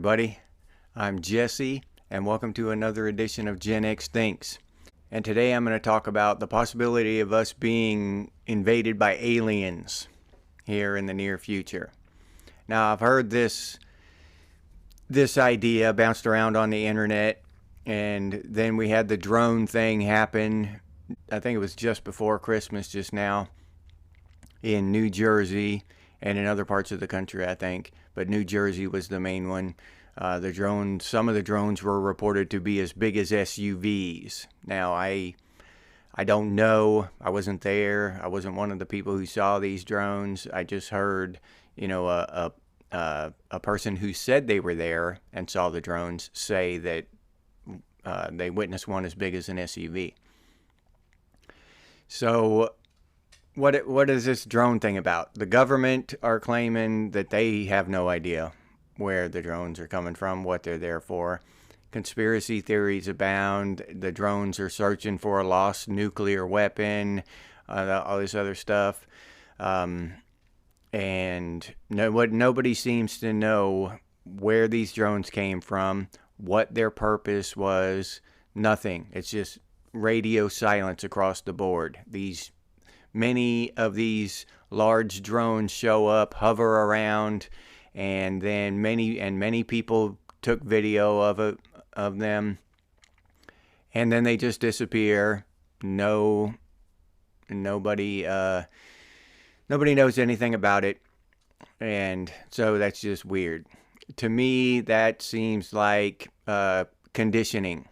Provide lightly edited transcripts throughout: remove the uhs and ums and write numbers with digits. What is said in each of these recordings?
everybody. I'm Jesse, and welcome to another edition of Gen X Thinks. And today I'm going to talk about the possibility of us being invaded by aliens here in the near future. Now, I've heard this idea bounced around on the internet, and then we had the drone thing happen. I think it was just before Christmas, just now, in New Jersey and in other parts of the country, I think. But New Jersey was the main one. Some of the drones were reported to be as big as SUVs. Now, I don't know. I wasn't there. I wasn't one of the people who saw these drones. I just heard, a person who said they were there and saw the drones say that they witnessed one as big as an SUV. So what is this drone thing about? The government are claiming that they have no idea where the drones are coming from, what they're there for. Conspiracy theories abound. The drones are searching for a lost nuclear weapon, all this other stuff. And nobody seems to know where these drones came from, what their purpose was, nothing. It's just radio silence across the board. Many of these large drones show up, hover around, and then many people took video of them, and then they just disappear. Nobody knows anything about it, and so that's just weird. To me, that seems like conditioning.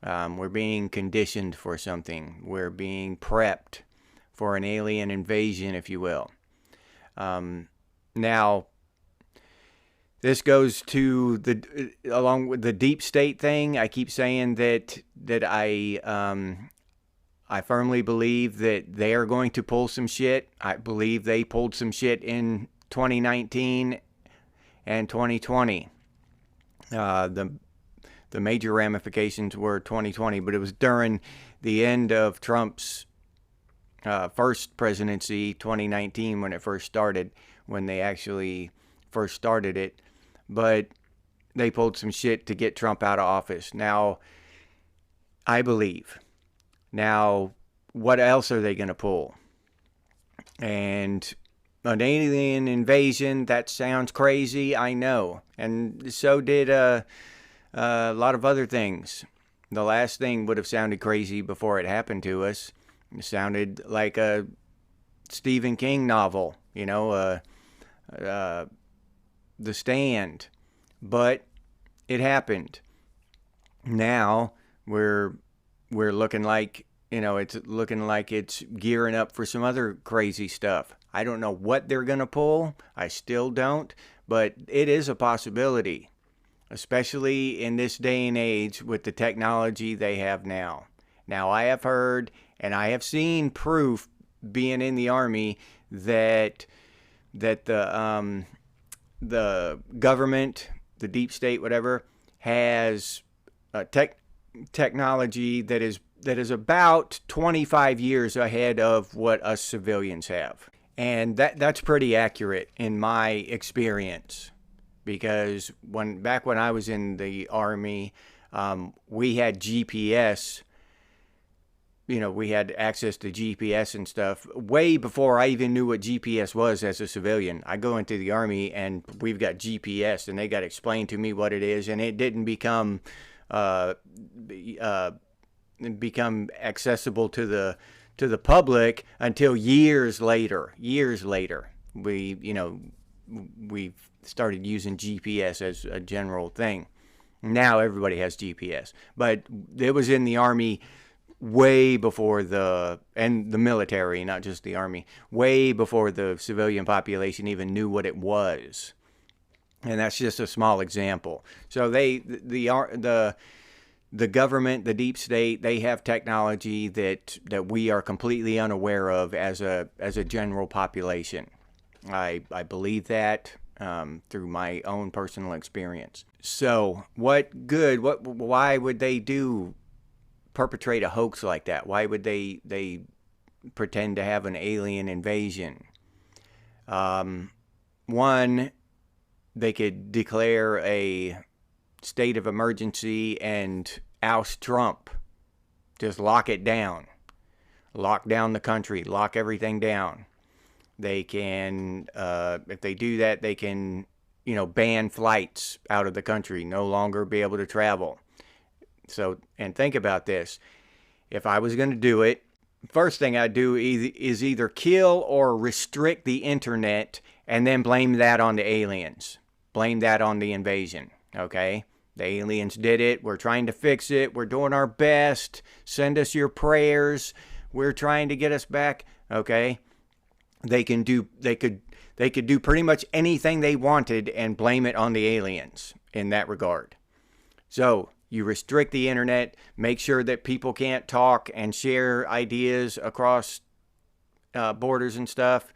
We're being conditioned for something. We're being prepped for an alien invasion, if you will. Now, this goes to along with the deep state thing. I keep saying that I firmly believe that they are going to pull some shit. I believe they pulled some shit in 2019 and 2020. The major ramifications were 2020, but it was during the end of Trump's first presidency, 2019, when it first started, when they actually first started it. But they pulled some shit to get Trump out of office. Now, I believe. Now, what else are they going to pull? And an alien invasion, that sounds crazy, I know. And so did a lot of other things. The last thing would have sounded crazy before it happened to us. It sounded like a Stephen King novel, The Stand. But it happened. Now we're looking like, it's looking like it's gearing up for some other crazy stuff. I don't know what they're going to pull. I still don't. But it is a possibility, especially in this day and age with the technology they have now. Now, I have heard and I have seen proof, being in the Army, that the government, the deep state, whatever, has technology that is about 25 years ahead of what us civilians have. And that's pretty accurate in my experience, because back when I was in the Army, we had GPS. We had access to GPS and stuff way before I even knew what GPS was as a civilian. I go into the Army and we've got GPS, and they got to explain to me what it is, and it didn't become accessible to the public until years later. We started using GPS as a general thing. Now everybody has GPS, but it was in the Army way before the military, not just the Army, way before the civilian population even knew what it was. And that's just a small example. So the government, the deep state, they have technology that we are completely unaware of as a general population. I believe that through my own personal experience. So why would they perpetrate a hoax like that? Why would they pretend to have an alien invasion? One, they could declare a state of emergency and oust Trump. Just lock it down. Lock down the country. Lock everything down. They can, if they do that, they can, ban flights out of the country, no longer be able to travel. So, and think about this. If I was going to do it, first thing I'd do is either kill or restrict the internet and then blame that on the aliens. Blame that on the invasion, okay? The aliens did it. We're trying to fix it. We're doing our best. Send us your prayers. We're trying to get us back, okay? They could do pretty much anything they wanted and blame it on the aliens in that regard. So, you restrict the internet, make sure that people can't talk and share ideas across borders and stuff.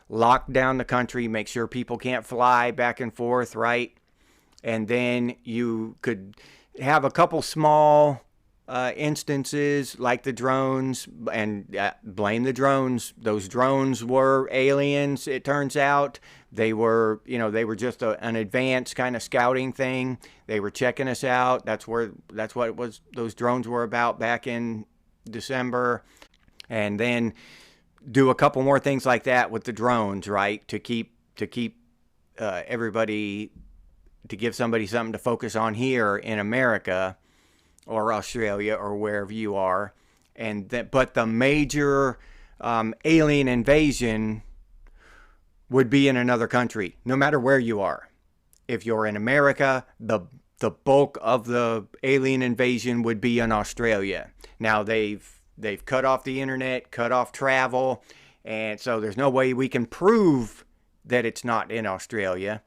Lock down the country, make sure people can't fly back and forth, right? And then you could have a couple small instances like the drones, and blame the drones. Those drones were aliens, it turns out. They were just an advanced kind of scouting thing. They were checking us out. That's what it was. Those drones were about back in December. And then do a couple more things like that with the drones, right? To keep everybody, to give somebody something to focus on here in America or Australia or wherever you are. But the major alien invasion would be in another country, no matter where you are. If you're in America, the bulk of the alien invasion would be in Australia. Now they've cut off the internet, cut off travel, and so there's no way we can prove that it's not in Australia.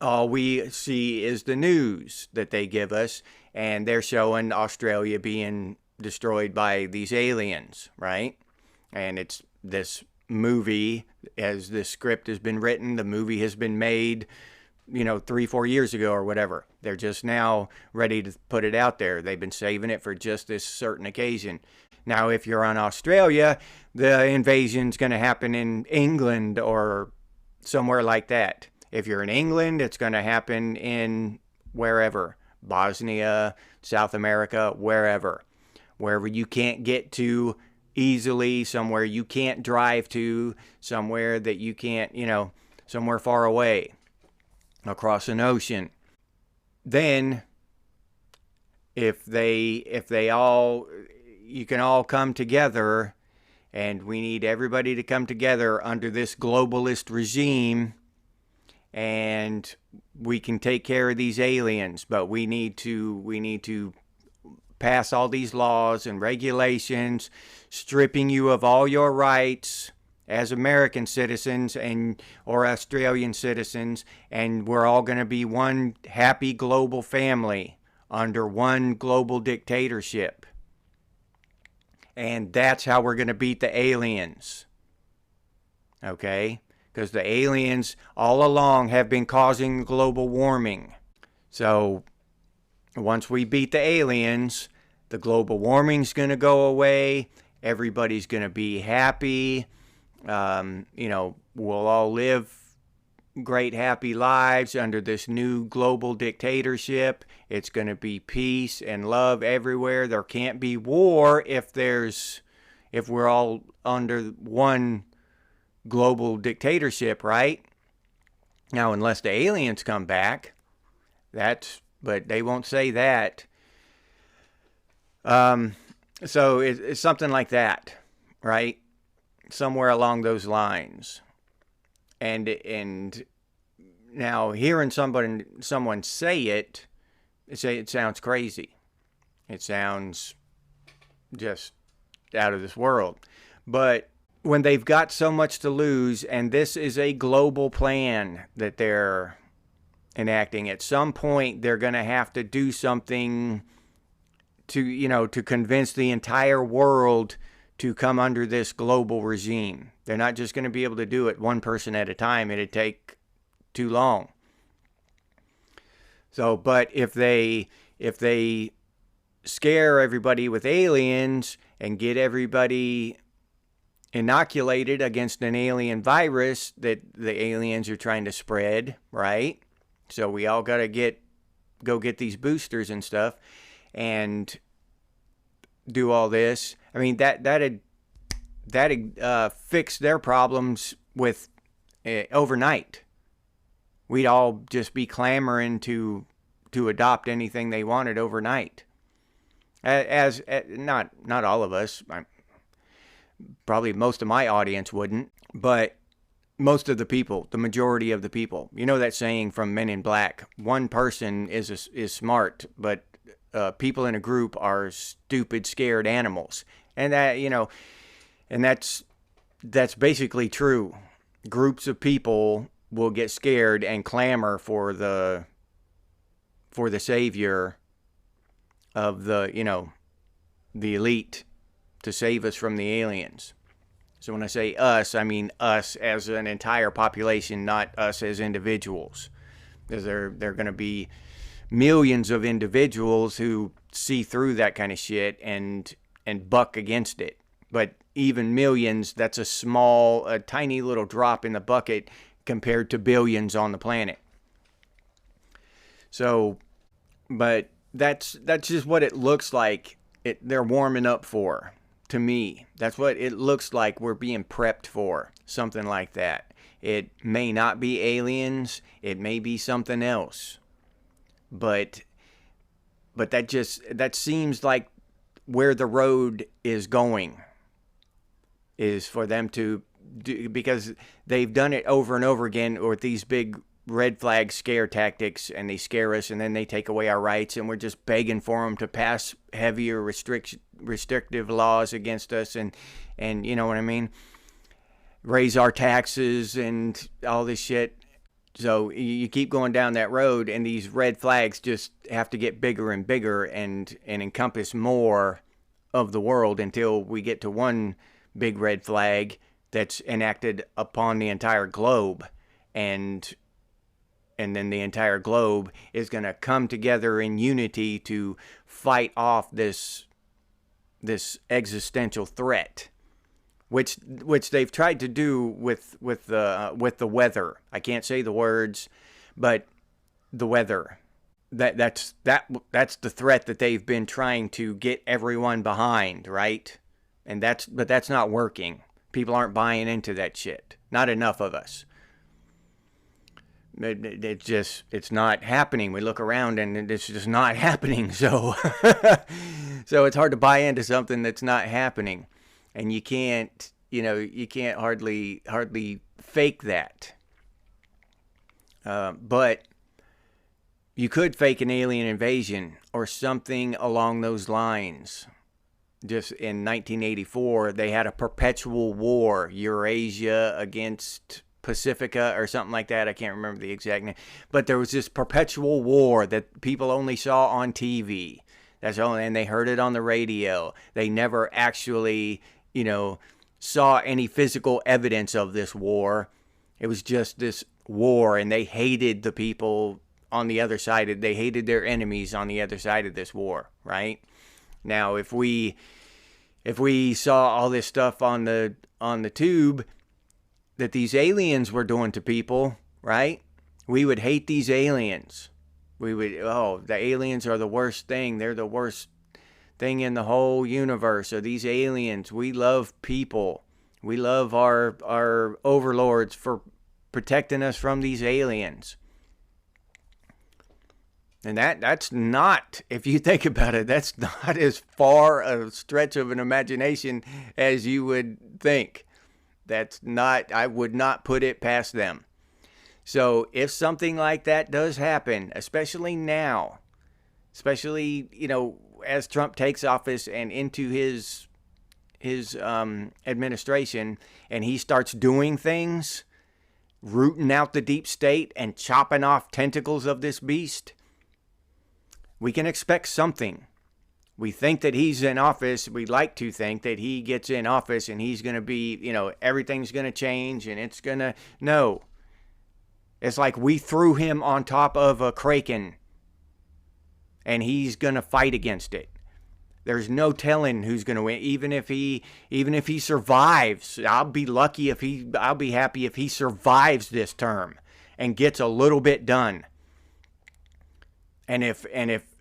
All we see is the news that they give us, and they're showing Australia being destroyed by these aliens, right? And it's this movie, as this script has been written, the movie has been made, 3-4 years ago or whatever. They're just now ready to put it out there. They've been saving it for just this certain occasion. Now, if you're on Australia, the invasion's going to happen in England or somewhere like that. If you're in England, it's going to happen in wherever, Bosnia, South America, wherever you can't get to easily, somewhere you can't drive to, somewhere that you can't, somewhere far away, across an ocean. Then, you can all come together, and we need everybody to come together under this globalist regime, and we can take care of these aliens, but we need to pass all these laws and regulations stripping you of all your rights as American citizens or Australian citizens, and we're all going to be one happy global family under one global dictatorship. And that's how we're going to beat the aliens. Okay? Because the aliens all along have been causing global warming. So once we beat the aliens, the global warming's going to go away. Everybody's going to be happy. We'll all live great, happy lives under this new global dictatorship. It's going to be peace and love everywhere. There can't be war if we're all under one global dictatorship, right? Now, unless the aliens come back, but they won't say that. So it's something like that, right? Somewhere along those lines. And now hearing someone say it sounds crazy. It sounds just out of this world. But when they've got so much to lose, and this is a global plan that they're enacting, at some point they're going to have to do something to convince the entire world to come under this global regime. They're not just going to be able to do it one person at a time. It'd take too long. So, but if they scare everybody with aliens and get everybody inoculated against an alien virus that the aliens are trying to spread, right? So we all got to go get these boosters and stuff and do all this. I mean, that'd fix their problems with overnight. We'd all just be clamoring to adopt anything they wanted overnight. As not all of us, probably most of my audience wouldn't, but most of the people, the majority of the people. You know that saying from Men in Black: one person is smart, but people in a group are stupid, scared animals. And that's basically true. Groups of people will get scared and clamor for the savior of the elite to save us from the aliens. So when I say us, I mean us as an entire population, not us as individuals. Because there are going to be millions of individuals who see through that kind of shit and buck against it. But even millions, that's a tiny little drop in the bucket compared to billions on the planet. So, but that's just what it looks like they're warming up for. To me, that's what it looks like we're being prepped for, something like that. It may not be aliens, it may be something else, but that seems like where the road is going, is for them to do, because they've done it over and over again with these big red flag scare tactics, and they scare us and then they take away our rights, and we're just begging for them to pass heavier restrictive laws against us, and you know what I mean, raise our taxes and all this shit. So you keep going down that road, and these red flags just have to get bigger and bigger and encompass more of the world until we get to one big red flag that's enacted upon the entire globe, and then the entire globe is going to come together in unity to fight off this existential threat, which they've tried to do with the weather. I can't say the words, but the weather. That's the threat that they've been trying to get everyone behind, right? But that's not working. People aren't buying into that shit. Not enough of us. It's not happening. We look around and it's just not happening. So it's hard to buy into something that's not happening, and you can't hardly fake that. But you could fake an alien invasion or something along those lines. Just in 1984, they had a perpetual war, Eurasia against Pacifica or something like that. I can't remember the exact name. But there was this perpetual war that people only saw on TV. That's all, and they heard it on the radio. They never actually, saw any physical evidence of this war. It was just this war, and they hated the people on the other side. They hated their enemies on the other side of this war, right? Now, if we saw all this stuff on the tube that these aliens were doing to people, right? We would hate these aliens. We would, the aliens are the worst thing. They're the worst thing in the whole universe. Are these aliens? We love people. We love our overlords for protecting us from these aliens. And that's not, if you think about it, that's not as far a stretch of an imagination as you would think. That's not, I would not put it past them. So if something like that does happen, especially now, especially, as Trump takes office and into his administration, and he starts doing things, rooting out the deep state and chopping off tentacles of this beast, we can expect something. We think that he's in office. We like to think that he gets in office and he's going to be, everything's going to change and it's going to... No. It's like we threw him on top of a kraken and he's going to fight against it. There's no telling who's going to win. Even if he survives, I'll be happy if he survives this term and gets a little bit done. And if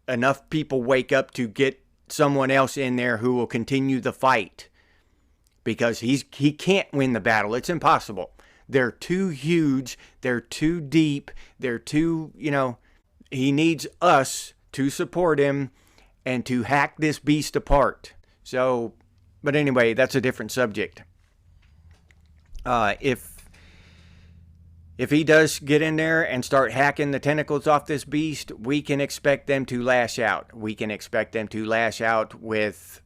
enough people wake up to get someone else in there who will continue the fight, because he can't win the battle. It's impossible. They're too huge. They're too deep. They're too, he needs us to support him and to hack this beast apart. So, but anyway, that's a different subject. If he does get in there and start hacking the tentacles off this beast, we can expect them to lash out. We can expect them to lash out with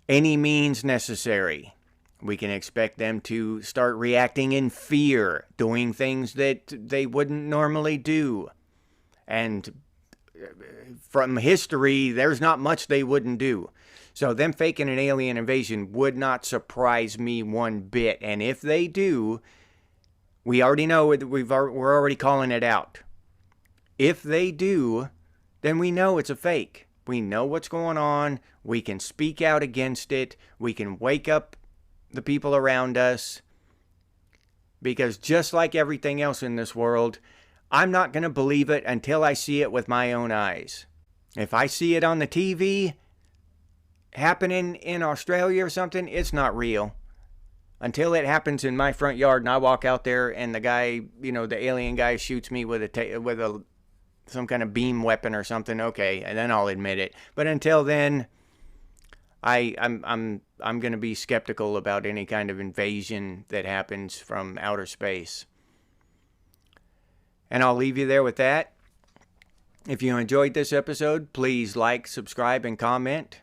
any means necessary. We can expect them to start reacting in fear, doing things that they wouldn't normally do. And from history, there's not much they wouldn't do. So them faking an alien invasion would not surprise me one bit. And if they do, we already know we're already calling it out. If they do, then we know it's a fake. We know what's going on. We can speak out against it. We can wake up the people around us. Because just like everything else in this world, I'm not going to believe it until I see it with my own eyes. If I see it on the TV happening in Australia or something, it's not real. Until it happens in my front yard and I walk out there and the guy, the alien guy shoots me with some kind of beam weapon or something, okay, and then I'll admit it. But until then, I'm going to be skeptical about any kind of invasion that happens from outer space. And I'll leave you there with that. If you enjoyed this episode, please like, subscribe, and comment.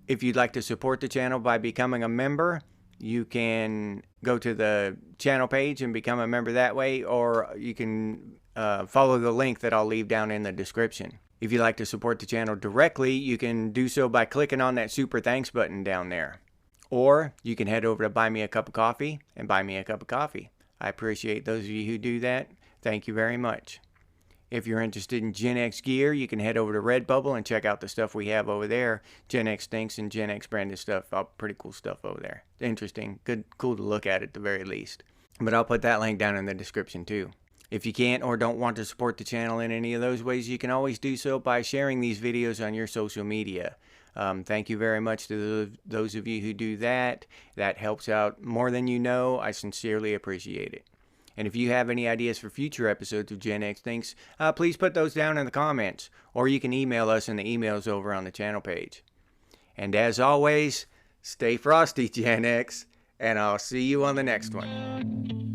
If you'd like to support the channel by becoming a member, you can go to the channel page and become a member that way, or you can follow the link that I'll leave down in the description. If you'd like to support the channel directly, you can do so by clicking on that super thanks button down there. Or you can head over to Buy Me a Cup of Coffee and buy me a cup of coffee. I appreciate those of you who do that. Thank you very much. If you're interested in Gen X gear, you can head over to Redbubble and check out the stuff we have over there. Gen X Thinks and Gen X branded stuff. All pretty cool stuff over there. Interesting. Good, cool to look at the very least. But I'll put that link down in the description too. If you can't or don't want to support the channel in any of those ways, you can always do so by sharing these videos on your social media. Thank you very much to those of you who do that. That helps out more than you know. I sincerely appreciate it. And if you have any ideas for future episodes of Gen X Thinks, please put those down in the comments. Or you can email us in the emails over on the channel page. And as always, stay frosty, Gen X. And I'll see you on the next one.